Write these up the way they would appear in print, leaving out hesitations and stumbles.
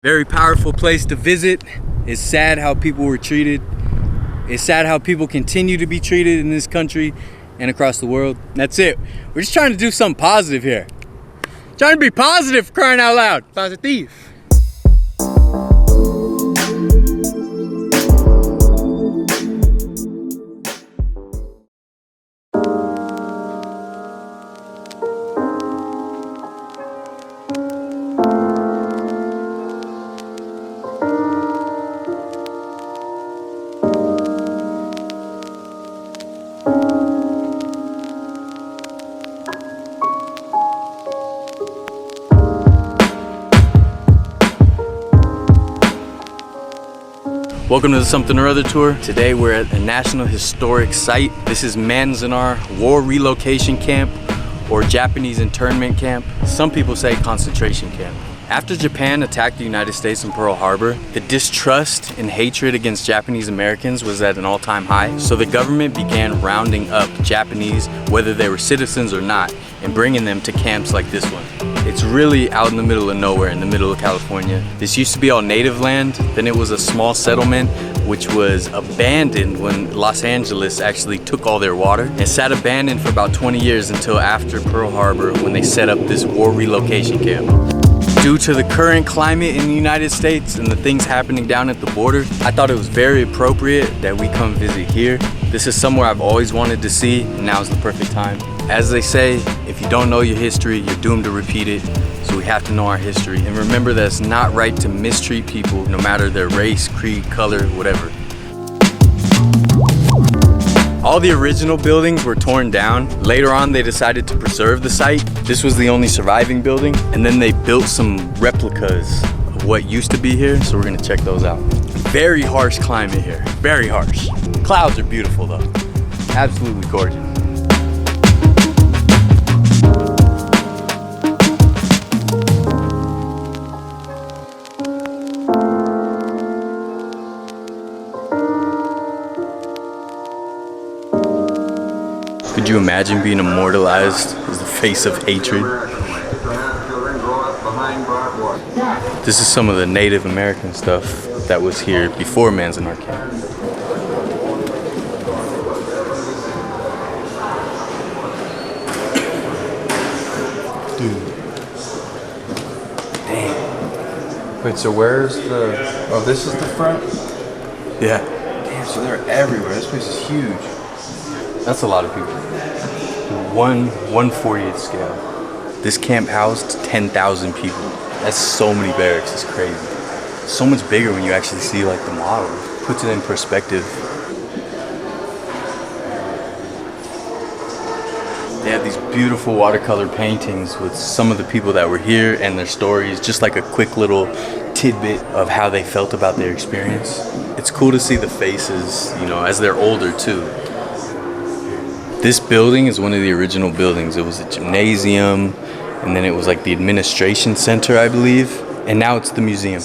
Very powerful place to visit. It's sad how people were treated. It's sad how people continue to be treated in this country and across the world. That's it. We're just trying to do something positive here. Trying to be positive, for crying out loud. Positive. Welcome to the Somethin Or Other Tour. Today we're at a National Historic Site. This is Manzanar War Relocation Camp, or Japanese internment camp. Some people say concentration camp. After Japan attacked the United States in Pearl Harbor, the distrust and hatred against Japanese Americans was at an all-time high. So the government began rounding up Japanese, whether they were citizens or not, and bringing them to camps like this one. It's really out in the middle of nowhere, in the middle of California. This used to be all native land, then it was a small settlement which was abandoned when Los Angeles actually took all their water. It sat abandoned for about 20 years until after Pearl Harbor, when they set up this war relocation camp. Due to the current climate in the United States and the things happening down at the border, I thought it was very appropriate that we come visit here. This is somewhere I've always wanted to see, and now's the perfect time. As they say, if you don't know your history, you're doomed to repeat it. So we have to know our history. And remember that it's not right to mistreat people, no matter their race, creed, color, whatever. All the original buildings were torn down. Later on, they decided to preserve the site. This was the only surviving building. And then they built some replicas of what used to be here. So we're gonna check those out. Very harsh climate here, very harsh. Clouds are beautiful though. Absolutely gorgeous. Could you imagine being immortalized as the face of hatred? This is some of the Native American stuff that was here before Manzanar Camp. Dude. Damn. Wait, so where's the... Oh, this is the front? Yeah. Damn, so they're everywhere. This place is huge. That's a lot of people. 1/40th scale. This camp housed 10,000 people. That's so many barracks, it's crazy. So much bigger when you actually see like the model. Puts it in perspective. They have these beautiful watercolor paintings with some of the people that were here and their stories, just like a quick little tidbit of how they felt about their experience. It's cool to see the faces, you know, as they're older too. This building is one of the original buildings. It was a gymnasium, and then it was like the administration center, I believe, and now it's the museum.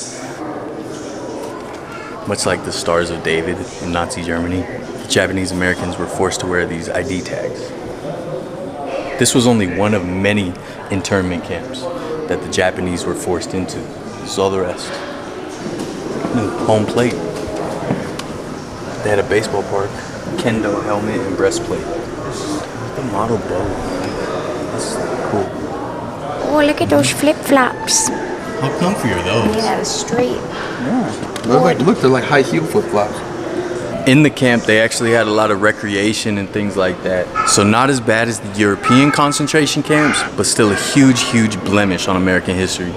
Much like the Stars of David in Nazi Germany, the Japanese Americans were forced to wear these ID tags. This was only one of many internment camps that the Japanese were forced into. This is all the rest. Home plate. They had a baseball park, kendo helmet, and breastplate. The model bow. That's cool. Oh, look at those flip-flops. How comfy are those? Yeah, straight. Yeah. Look, they're like high heel flip-flops. In the camp, they actually had a lot of recreation and things like that. So not as bad as the European concentration camps, but still a huge, huge blemish on American history.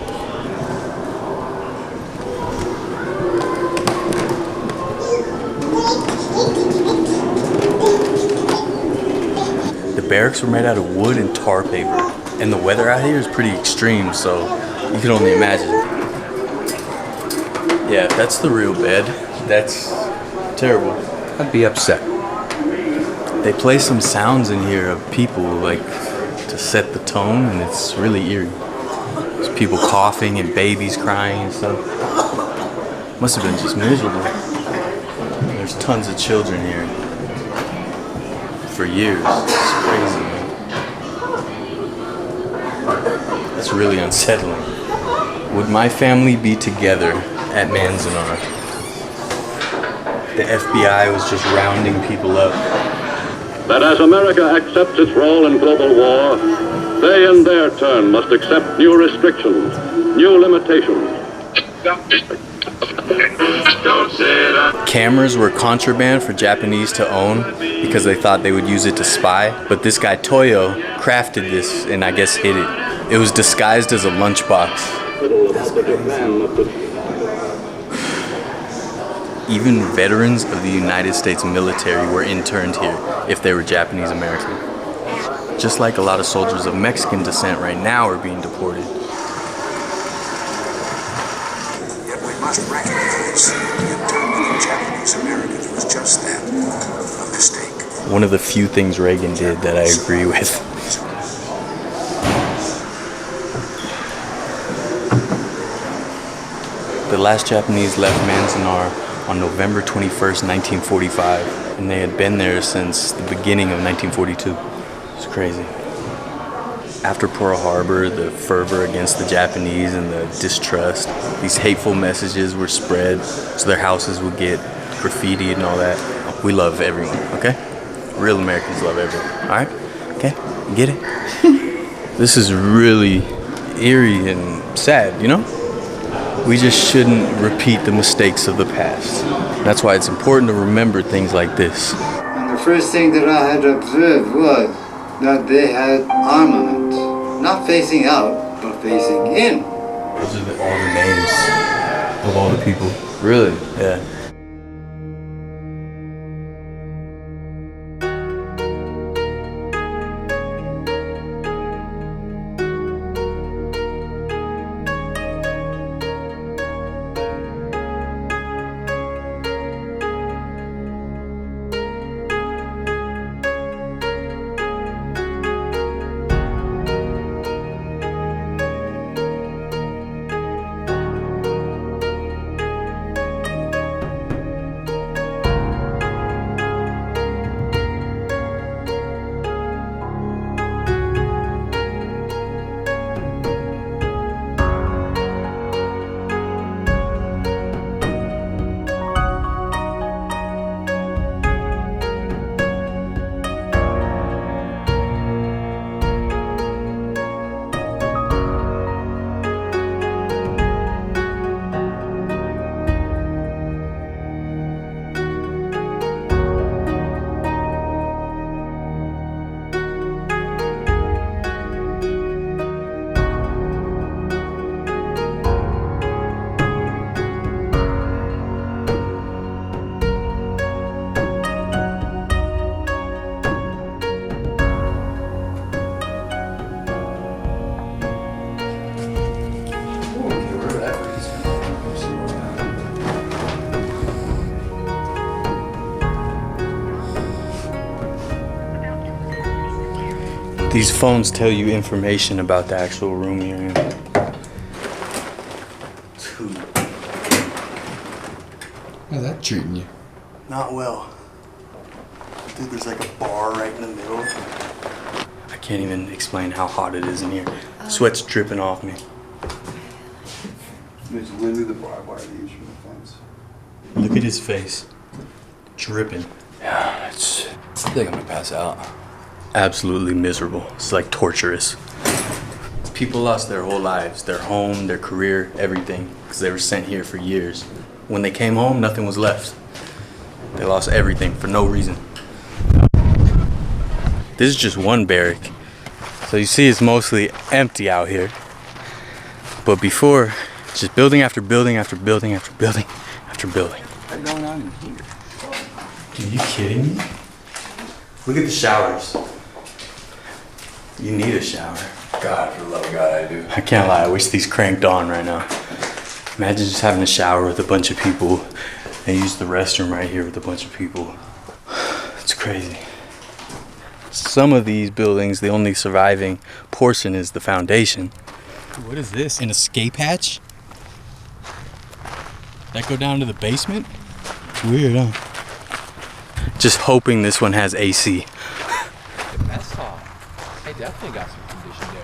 The barracks were made out of wood and tar paper. And the weather out here is pretty extreme, so you can only imagine. Yeah, that's the real bed. That's terrible. I'd be upset. They play some sounds in here of people, like, to set the tone, and it's really eerie. There's people coughing and babies crying and stuff. Must have been just miserable. There's tons of children here. For years. It's crazy, man. That's really unsettling. Would my family be together at Manzanar? The FBI was just rounding people up. That as America accepts its role in global war, they in their turn must accept new restrictions, new limitations. Cameras were contraband for Japanese to own because they thought they would use it to spy, but this guy Toyo crafted this and I guess hid it. It was disguised as a lunchbox. Even veterans of the United States military were interned here if they were Japanese American. Just like a lot of soldiers of Mexican descent right now are being deported. Yet we must recognize the internment of Japanese Americans was just that, a mistake. One of the few things Reagan did that I agree with. The last Japanese left Manzanar on November 21st, 1945, and they had been there since the beginning of 1942. It's crazy. After Pearl Harbor, the fervor against the Japanese and the distrust, these hateful messages were spread so their houses would get graffitied and all that. We love everyone, okay? Real Americans love everyone, all right? Okay, get it? This is really eerie and sad, you know? We just shouldn't repeat the mistakes of the past. That's why it's important to remember things like this. And the first thing that I had observed was that they had armament, not facing out, but facing in. Those are all the names of all the people. Really? Yeah. These phones tell you information about the actual room you're in. How's that treating you? Not well. Dude, there's like a bar right in the middle. I can't even explain how hot it is in here. Sweat's dripping off me. It's literally the barbed wire they use from the fence. Look at his face. Dripping. Yeah, I think I'm gonna pass out. Absolutely miserable. It's like torturous. People lost their whole lives, their home, their career, everything, because they were sent here for years. When they came home, nothing was left. They lost everything for no reason. This is just one barrack. So you see it's mostly empty out here. But before, just building after building after building after building after building. What's going on in here? Are you kidding me? Look at the showers. You need a shower. God, for the love of God, I do. I can't lie, I wish these cranked on right now. Imagine just having a shower with a bunch of people and use the restroom right here with a bunch of people. It's crazy. Some of these buildings, the only surviving portion is the foundation. What is this? An escape hatch? That go down to the basement? It's weird, huh? Just hoping this one has AC. That's hot. They definitely got some condition there.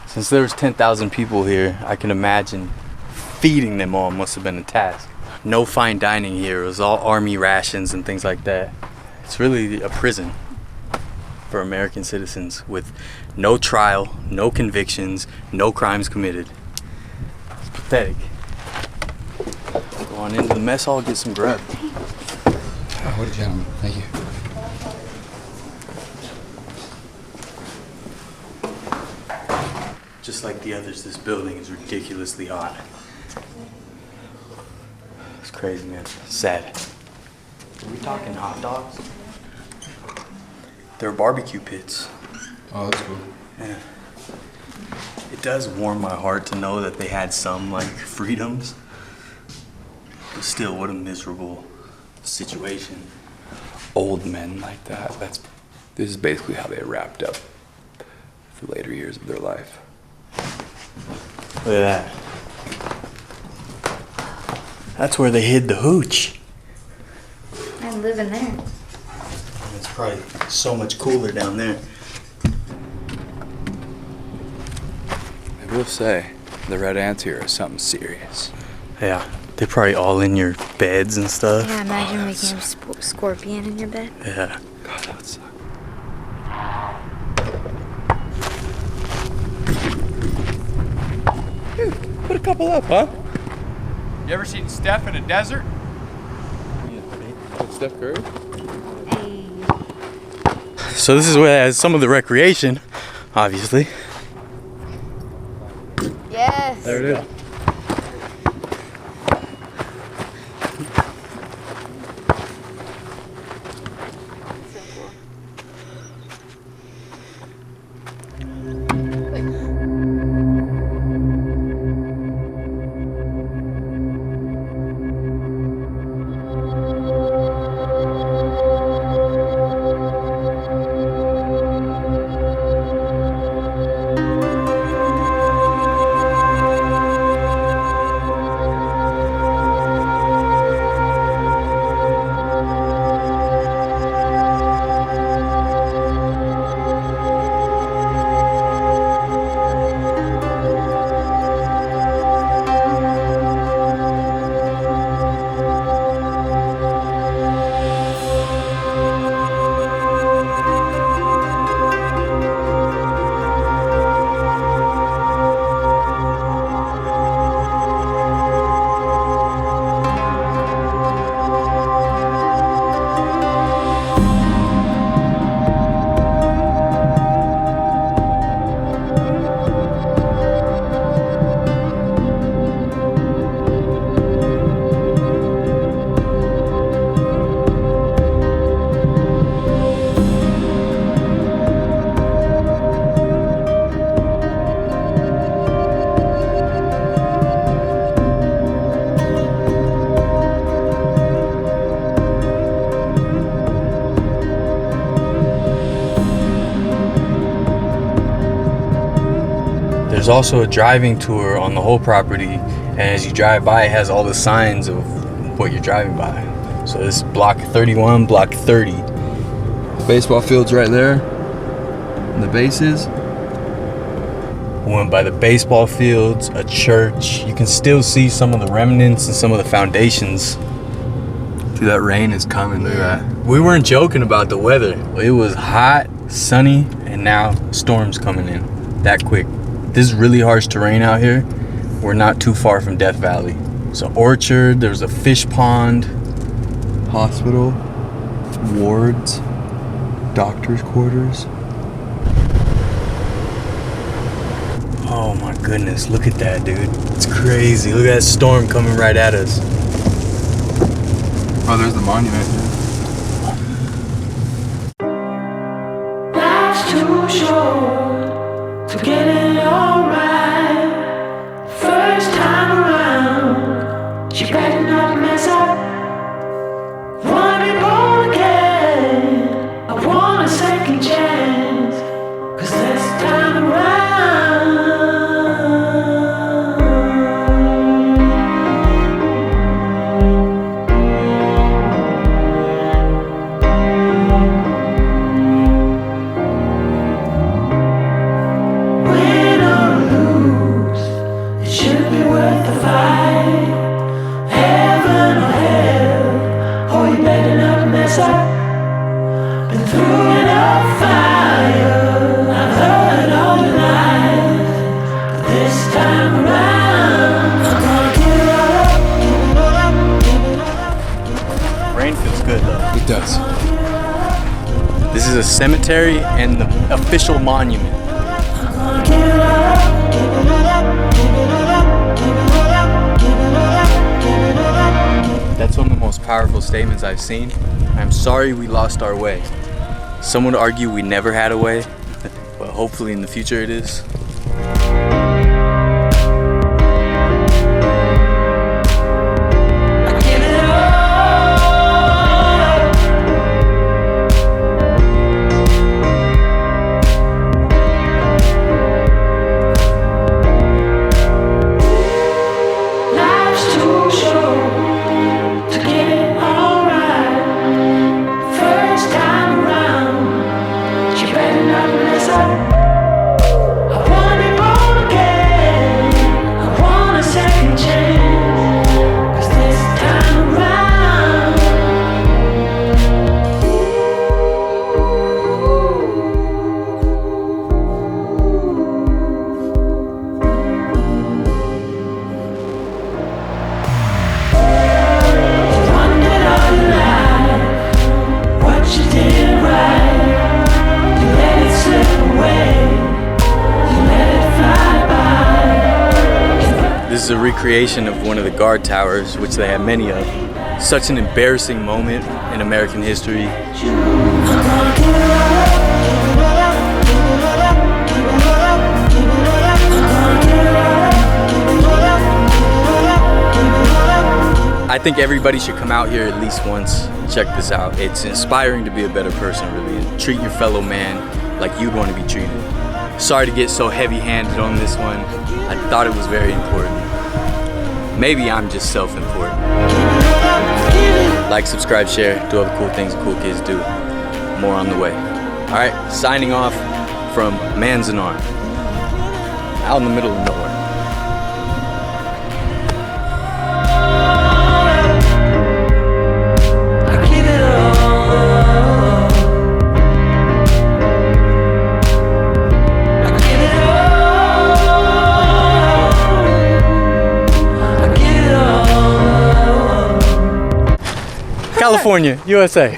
Since there was 10,000 people here, I can imagine feeding them all must have been a task. No fine dining here. It was all army rations and things like that. It's really a prison for American citizens with no trial, no convictions, no crimes committed. It's pathetic. Go on into the mess hall, get some grub. Oh, what a gentleman. Thank you. Just like the others, this building is ridiculously hot. It's crazy, man. Sad. Are we talking hot dogs? They're barbecue pits. Oh, that's cool. Yeah. It does warm my heart to know that they had some, like, freedoms. But still, what a miserable situation. Old men like that. This is basically how they wrapped up the later years of their life. Look at that. That's where they hid the hooch. I'm living there. It's probably so much cooler down there. I will say, the red ants here are something serious. Yeah, they're probably all in your beds and stuff. Yeah, imagine waking up scorpion in your bed. Yeah. God, that would suck. Put a couple up, huh? You ever seen Steph in a desert? Steph Curry? So this is where it has some of the recreation, obviously. Yes. There it is. There's also a driving tour on the whole property, and as you drive by, it has all the signs of what you're driving by. So this is block 31, block 30. Baseball field's right there. And the bases. We went by the baseball fields, a church. You can still see some of the remnants and some of the foundations. Dude, that rain is coming. Look at that. We weren't joking about the weather. It was hot, sunny, and now storms coming in that quick. This is really harsh terrain out here. We're not too far from Death Valley. So orchard, there's a fish pond. Hospital, wards, doctor's quarters. Oh my goodness, look at that, dude. It's crazy. Look at that storm coming right at us. Oh, there's the monument. Life's too short to get it all right. First time around, you better not mess up. Wanna be born again, I want a second chance, 'cause this time around monuments. This is a cemetery and the official monument. That's one of the most powerful statements I've seen. I'm sorry we lost our way. Some would argue we never had a way, but hopefully in the future it is. This is a recreation of one of the guard towers, which they have many of. Such an embarrassing moment in American history. I think everybody should come out here at least once. Check this out. It's inspiring to be a better person, really, and treat your fellow man like you'd want to be treated. Sorry to get so heavy-handed on this one. I thought it was very important. Maybe I'm just self-important. Like, subscribe, share, do all the cool things cool kids do. More on the way. All right, signing off from Manzanar, out in the middle of nowhere. California, USA.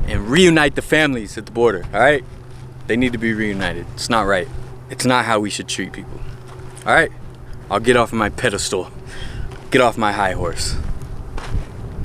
And reunite the families at the border, all right? They need to be reunited. It's not right. It's not how we should treat people. All right? I'll get off of my pedestal. Get off my high horse.